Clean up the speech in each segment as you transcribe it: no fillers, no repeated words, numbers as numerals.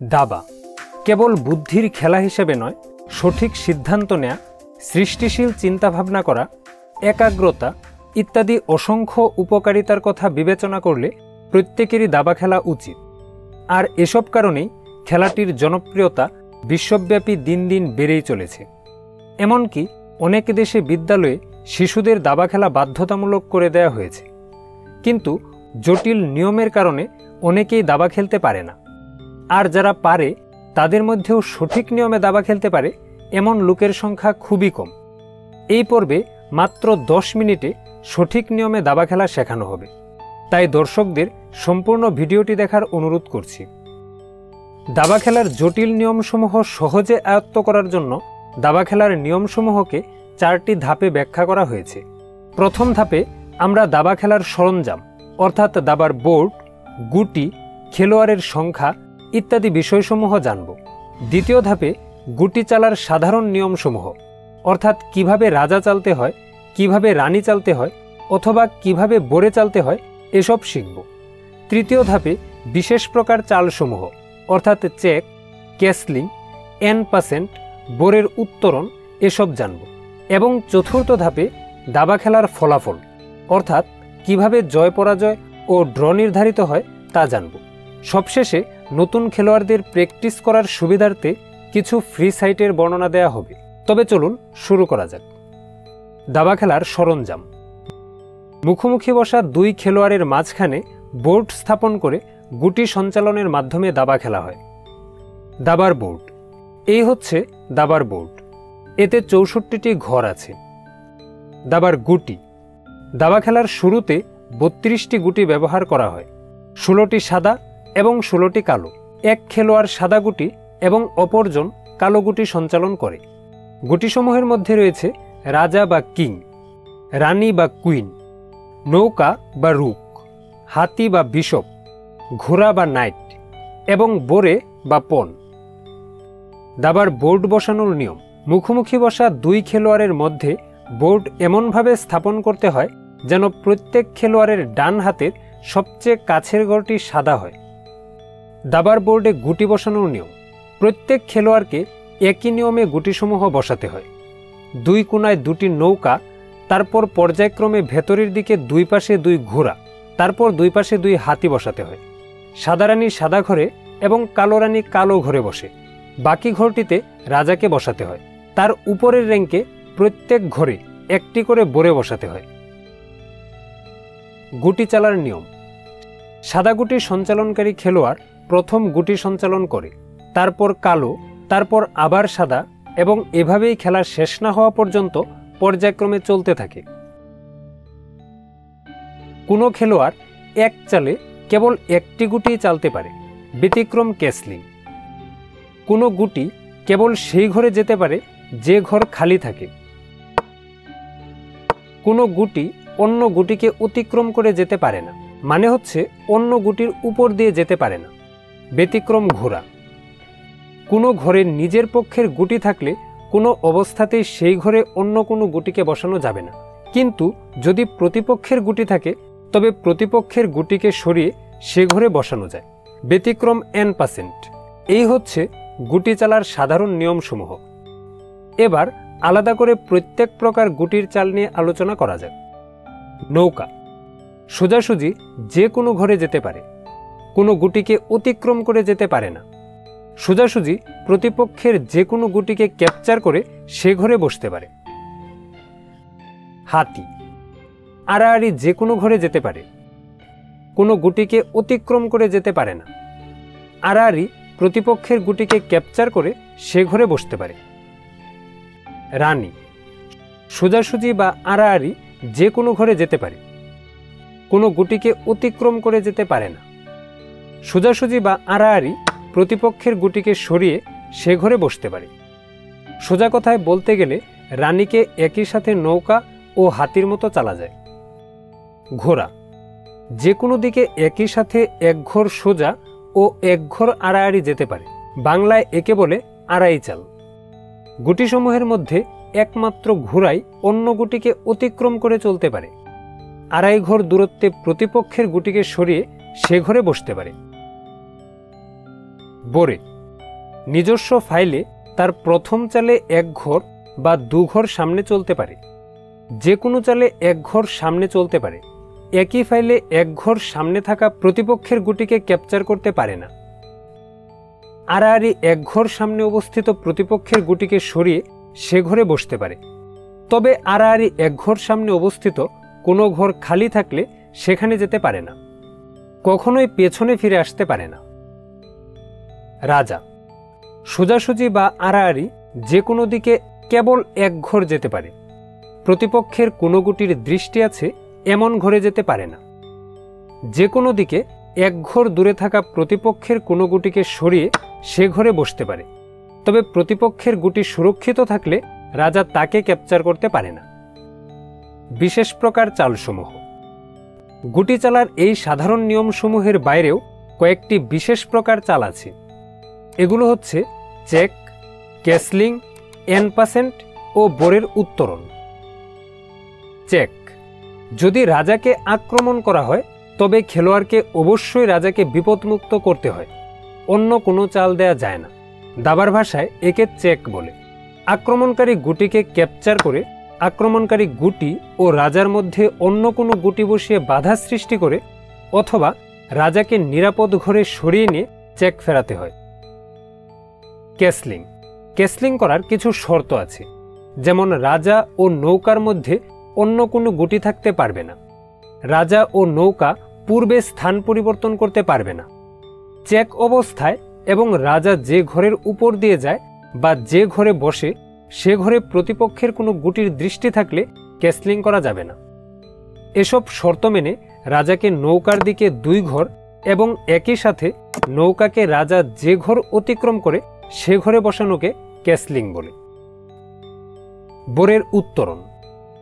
দাবা কেবল বুদ্ধির খেলা হিসেবে নয়, সঠিক সিদ্ধান্ত নেয়া, সৃষ্টিশীল চিন্তাভাবনা করা, একাগ্রতা ইত্যাদি অসংখ্য উপকারিতার কথা বিবেচনা করলে প্রত্যেকেরই দাবা খেলা উচিত। আর এসব কারণেই খেলাটির জনপ্রিয়তা বিশ্বব্যাপী দিন দিন বেড়েই চলেছে। এমনকি অনেক দেশে বিদ্যালয়ে শিশুদের দাবা খেলা বাধ্যতামূলক করে দেওয়া হয়েছে। কিন্তু জটিল নিয়মের কারণে অনেকেই দাবা খেলতে পারে না। আর যারা পারে তাদের মধ্যেও সঠিক নিয়মে দাবা খেলতে পারে এমন লোকের সংখ্যা খুবই কম। এই পর্বে মাত্র 10 মিনিটে সঠিক নিয়মে দাবা খেলা শেখানো হবে। তাই দর্শকদের সম্পূর্ণ ভিডিওটি দেখার অনুরোধ করছি। দাবা খেলার জটিল নিয়মসমূহ সহজে আয়ত্ত করার জন্য দাবা খেলার নিয়মসমূহকে 4টি ধাপে ব্যাখ্যা করা হয়েছে। প্রথম ধাপে আমরা দাবা খেলার সরঞ্জাম অর্থাৎ দাবার বোর্ড, গুটি, খেলোয়াড়ের সংখ্যা ইত্যাদি বিষয়সমূহ জানব। দ্বিতীয় ধাপে গুটি চালার সাধারণ নিয়মসমূহ অর্থাৎ কিভাবে রাজা চালতে হয়, কিভাবে রানী চালতে হয় অথবা কিভাবে বোরে চালতে হয় এসব শিখব। তৃতীয় ধাপে বিশেষ প্রকার চালসমূহ অর্থাৎ চেক, ক্যাসলিং, এন%, বোরের উত্তরণ এসব জানব। এবং চতুর্থ ধাপে দাবা খেলার ফলাফল অর্থাৎ কিভাবে জয় পরাজয় ও ড্র নির্ধারিত হয় তা জানব। সবশেষে নতুন খেলোয়াড়দের প্র্যাকটিস করার সুবিধার্থে কিছু ফ্রি সাইটের বর্ণনা দেওয়া হবে। তবে চলুন শুরু করা যাক। দাবা খেলার সরঞ্জাম। মুখোমুখি বসা 2 খেলোয়াড়ের মাঝখানে বোর্ড স্থাপন করে গুটি সঞ্চালনের মাধ্যমে দাবা খেলা হয়। দাবার বোর্ড। এই হচ্ছে দাবার বোর্ড। এতে 64টি ঘর আছে। দাবার গুটি। দাবা খেলার শুরুতে 32টি গুটি ব্যবহার করা হয়। 16টি সাদা এবং 16টি কালো। এক খেলোয়াড় সাদা গুটি এবং অপরজন কালো গুটি সঞ্চালন করে। গুটিসমূহের মধ্যে রয়েছে রাজা বা কিং, রানী বা কুইন, নৌকা বা রুক, হাতি বা বিশপ, ঘোড়া বা নাইট এবং বোরে বা পন। দাবার বোর্ড বসানোর নিয়ম। মুখোমুখি বসা 2 খেলোয়াড়ের মধ্যে বোর্ড এমনভাবে স্থাপন করতে হয় যেন প্রত্যেক খেলোয়াড়ের ডান হাতের সবচেয়ে কাছের ঘরটি সাদা হয়। দাবার বোর্ডে গুটি বসানোর নিয়ম। প্রত্যেক খেলোয়াড়কে একই নিয়মে গুটিসমূহ বসাতে হয়। 2 কোণায় 2টি নৌকা, তারপর পর্যায়ক্রমে ভেতরের দিকে 2 পাশে 2 ঘোড়া, তারপর 2 পাশে 2 হাতি বসাতে হয়। সাদা রানী সাদা ঘরে এবং কালো রানী কালো ঘরে বসে। বাকি ঘরটিতে রাজাকে বসাতে হয়। তার উপরের র্যাঙ্কে প্রত্যেক ঘরে একটি করে বোরে বসাতে হয়। গুটি চালার নিয়ম। সাদা গুটি সঞ্চালনকারী খেলোয়াড় প্রথম গুটি সঞ্চালন করে, তারপর কালো, তারপর আবার সাদা এবং এভাবেই খেলা শেষ না হওয়া পর্যন্ত পর্যায়ক্রমে চলতে থাকে। কোনো খেলোয়াড় এক চালে কেবল একটি গুটি চালতে পারে, ব্যতিক্রম ক্যাসলিং। কোনো গুটি কেবল সেই ঘরে যেতে পারে যে ঘর খালি থাকে। কোনো গুটি অন্য গুটিকে অতিক্রম করে যেতে পারে না, মানে হচ্ছে অন্য গুটির উপর দিয়ে যেতে পারে না, ব্যতিক্রম ঘোড়া। কোনো ঘরের নিজের পক্ষের গুটি থাকলে কোনো অবস্থাতেই সেই ঘরে অন্য কোনো গুটিকে বসানো যাবে না। কিন্তু যদি প্রতিপক্ষের গুটি থাকে তবে প্রতিপক্ষের গুটিকে সরিয়ে সে ঘরে বসানো যায়, ব্যতিক্রম N%। এই হচ্ছে গুটি চালার সাধারণ নিয়মসমূহ। এবার আলাদা করে প্রত্যেক প্রকার গুটির চাল নিয়ে আলোচনা করা যাক। নৌকা। সোজাসুজি যে কোনো ঘরে যেতে পারে, কোনো গুটিকে অতিক্রম করে যেতে পারে না। সোজাসুজি প্রতিপক্ষের যে কোনো গুটিকে ক্যাপচার করে সে ঘরে বসতে পারে। হাতি। আড়াআড়ি যে কোনো ঘরে যেতে পারে, কোনো গুটিকে অতিক্রম করে যেতে পারে না। আড়াআড়ি প্রতিপক্ষের গুটিকে ক্যাপচার করে সে ঘরে বসতে পারে। রানী। সোজাসুজি বা আড়াআড়ি যে কোনো ঘরে যেতে পারে, কোনো গুটিকে অতিক্রম করে যেতে পারে না। সোজাসুজি বা আড়াআড়ি প্রতিপক্ষের গুটিকে সরিয়ে সে ঘরে বসতে পারে। সোজা কথায় বলতে গেলে রানীকে একই সাথে নৌকা ও হাতির মতো চালা যায়। ঘোড়া। যে কোনো দিকে একই সাথে এক ঘর সোজা ও এক ঘর আড়াআড়ি যেতে পারে, বাংলায় একে বলে আড়াই চাল। গুটিসমূহের মধ্যে একমাত্র ঘোড়াই অন্য গুটিকে অতিক্রম করে চলতে পারে। আড়াই ঘর দূরত্বে প্রতিপক্ষের গুটিকে সরিয়ে সে ঘরে বসতে পারে। বোরে নিজস্ব ফাইলে তার প্রথম চালে এক ঘর বা দু ঘর সামনে চলতে পারে, যে কোনো চালে এক ঘর সামনে চলতে পারে, একই ফাইলে এক ঘর সামনে থাকা প্রতিপক্ষের গুটিকে ক্যাপচার করতে পারে না। আড়াআড়ি এক ঘর সামনে অবস্থিত প্রতিপক্ষের গুটিকে সরিয়ে সে ঘরে বসতে পারে, তবে আড়াআড়ি এক ঘর সামনে অবস্থিত কোনো ঘর খালি থাকলে সেখানে যেতে পারে না, কখনোই পেছনে ফিরে আসতে পারে না। রাজা সোজাসুজি বা আড়াআড়ি যে কোনো দিকে কেবল এক ঘর যেতে পারে, প্রতিপক্ষের কোনো গুটির দৃষ্টি আছে এমন ঘরে যেতে পারে না। যে কোনো দিকে এক ঘর দূরে থাকা প্রতিপক্ষের কোনো গুটিকে সরিয়ে সে ঘরে বসতে পারে, তবে প্রতিপক্ষের গুটি সুরক্ষিত থাকলে রাজা তাকে ক্যাপচার করতে পারে না। বিশেষ প্রকার চালসমূহ। গুটি চালার এই সাধারণ নিয়মসমূহের বাইরেও কয়েকটি বিশেষ প্রকার চাল আছে। এগুলো হচ্ছে চেক, ক্যাসলিং, এনপাসেন্ট ও বোরের উত্তরণ। চেক। যদি রাজাকে আক্রমণ করা হয় তবে খেলোয়াড়কে অবশ্যই রাজাকে বিপদমুক্ত করতে হয়, অন্য কোনো চাল দেয়া যায় না। দাবার ভাষায় একে চেক বলে। আক্রমণকারী গুটিকে ক্যাপচার করে আক্রমণকারী গুটি ও রাজার মধ্যে অন্য কোনো গুটি বসিয়ে বাধা সৃষ্টি করে অথবা রাজাকে নিরাপদ ঘরে সরিয়ে নিয়ে চেক ফেরাতে হয়। ক্যাসলিং। ক্যাসলিং করার কিছু শর্ত আছে, যেমন রাজা ও নৌকার মধ্যে অন্য কোনো গুটি থাকতে পারবে না, রাজা ও নৌকা পূর্বে স্থান পরিবর্তন করতে পারবে না, চেক অবস্থায় এবং রাজা যে ঘরের উপর দিয়ে যায় বা যে ঘরে বসে সে ঘরে প্রতিপক্ষের কোনো গুটির দৃষ্টি থাকলে ক্যাসলিং করা যাবে না। এসব শর্ত মেনে রাজাকে নৌকার দিকে 2 ঘর এবং একই সাথে নৌকাকে রাজা যে ঘর অতিক্রম করে সে ঘরে বসানোকে ক্যাসলিং বলে। বোরের উত্তরণ।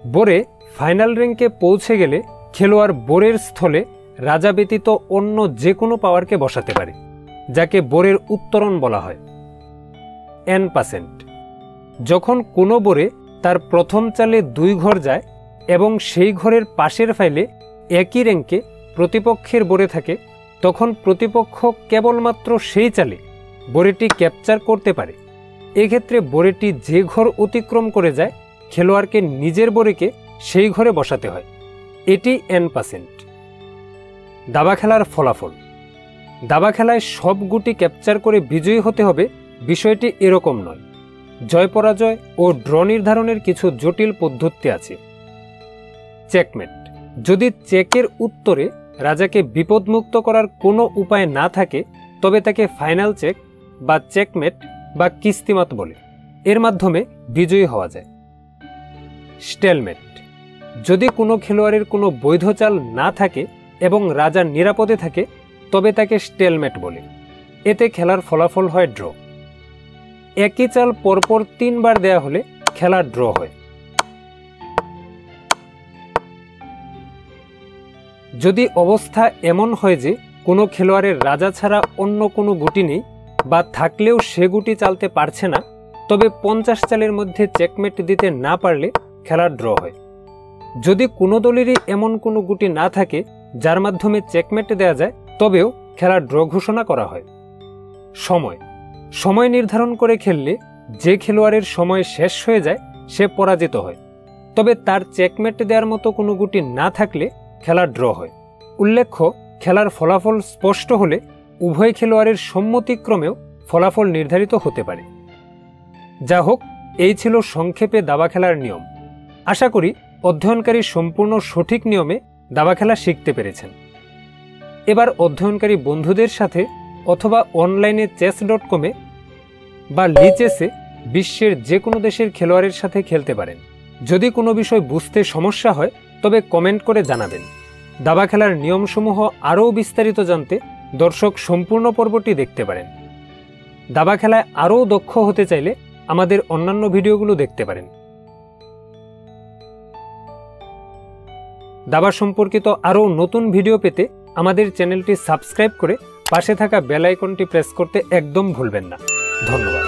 বোরে ফাইনাল র্যাঙ্কে পৌঁছে গেলে খেলোয়াড় বোরের স্থলে রাজা ব্যতীত অন্য যে কোনো পাওয়ারকে বসাতে পারে, যাকে বোরের উত্তরণ বলা হয়। এনপাসেন্ট। যখন কোনো বোরে তার প্রথম চালে 2 ঘর যায় এবং সেই ঘরের পাশের ফাইলে একই র্যাঙ্কে প্রতিপক্ষের বোরে থাকে, তখন প্রতিপক্ষ কেবলমাত্র সেই চালে বোরেটি ক্যাপচার করতে পারে। এক্ষেত্রে বোরেটি যে ঘর অতিক্রম করে যায় খেলোয়াড়কে নিজের বোরেকে সেই ঘরে বসাতে হয়। এটি এনপাসেন্ট। দাবা খেলার ফলাফল। দাবা খেলায় সব গুটি ক্যাপচার করে বিজয়ী হতে হবে বিষয়টি এরকম নয়। জয় পরাজয় ও ড্র নির্ধারণের কিছু জটিল পদ্ধতি আছে। চেকমেট। যদি চেকের উত্তরে রাজাকে বিপদমুক্ত করার কোনো উপায় না থাকে তবে তাকে ফাইনাল চেক বা চেকমেট বা কিস্তিমাত বলে। এর মাধ্যমে বিজয়ী হওয়া যায়। স্টেলমেট। যদি কোনো খেলোয়াড়ের কোনো বৈধ চাল না থাকে এবং রাজা নিরাপদে থাকে তবে তাকে স্টেলমেট বলে। এতে খেলার ফলাফল হয় ড্র। একই চাল পরপর 3 বার দেয়া হলে খেলা ড্র হয়। যদি অবস্থা এমন হয় যে কোনো খেলোয়াড়ের রাজা ছাড়া অন্য কোনো গুটি নেই বা থাকলেও সে গুটি চালতে পারছে না, তবে 50 চালের মধ্যে চেকমেট দিতে না পারলে খেলা ড্র হয়। যদি কোনো দলেরই এমন কোনো গুটি না থাকে যার মাধ্যমে চেকমেট দেয়া যায় তবেও খেলা ড্র ঘোষণা করা হয়। সময়। সময় নির্ধারণ করে খেললে যে খেলোয়াড়ের সময় শেষ হয়ে যায় সে পরাজিত হয়, তবে তার চেকমেট দেওয়ার মতো কোনো গুটি না থাকলে খেলা ড্র হয়। উল্লেখ্য, খেলার ফলাফল স্পষ্ট হলে উভয় খেলোয়াড়ের সম্মতিক্রমেও ফলাফল নির্ধারিত হতে পারে। যা হোক, এই ছিল সংক্ষেপে দাবা খেলার নিয়ম। আশা করি অধ্যয়নকারী সম্পূর্ণ সঠিক নিয়মে দাবা খেলা শিখতে পেরেছেন। এবার অধ্যয়নকারী বন্ধুদের সাথে অথবা অনলাইনে chess.com-এ বা লিচেসে বিশ্বের যে কোনো দেশের খেলোয়াড়ের সাথে খেলতে পারেন। যদি কোনো বিষয় বুঝতে সমস্যা হয় তবে কমেন্ট করে জানাবেন। দাবা খেলার নিয়মসমূহ আরও বিস্তারিত জানতে দর্শক সম্পূর্ণ পর্বটি দেখতে পারেন। দাবা খেলায় আরও দক্ষ হতে চাইলে আমাদের অন্যান্য ভিডিওগুলো দেখতে পারেন। দাবা সম্পর্কিত আরও নতুন ভিডিও পেতে আমাদের চ্যানেলটি সাবস্ক্রাইব করে পাশে থাকা বেল আইকনটি প্রেস করতে একদম ভুলবেন না। ধন্যবাদ।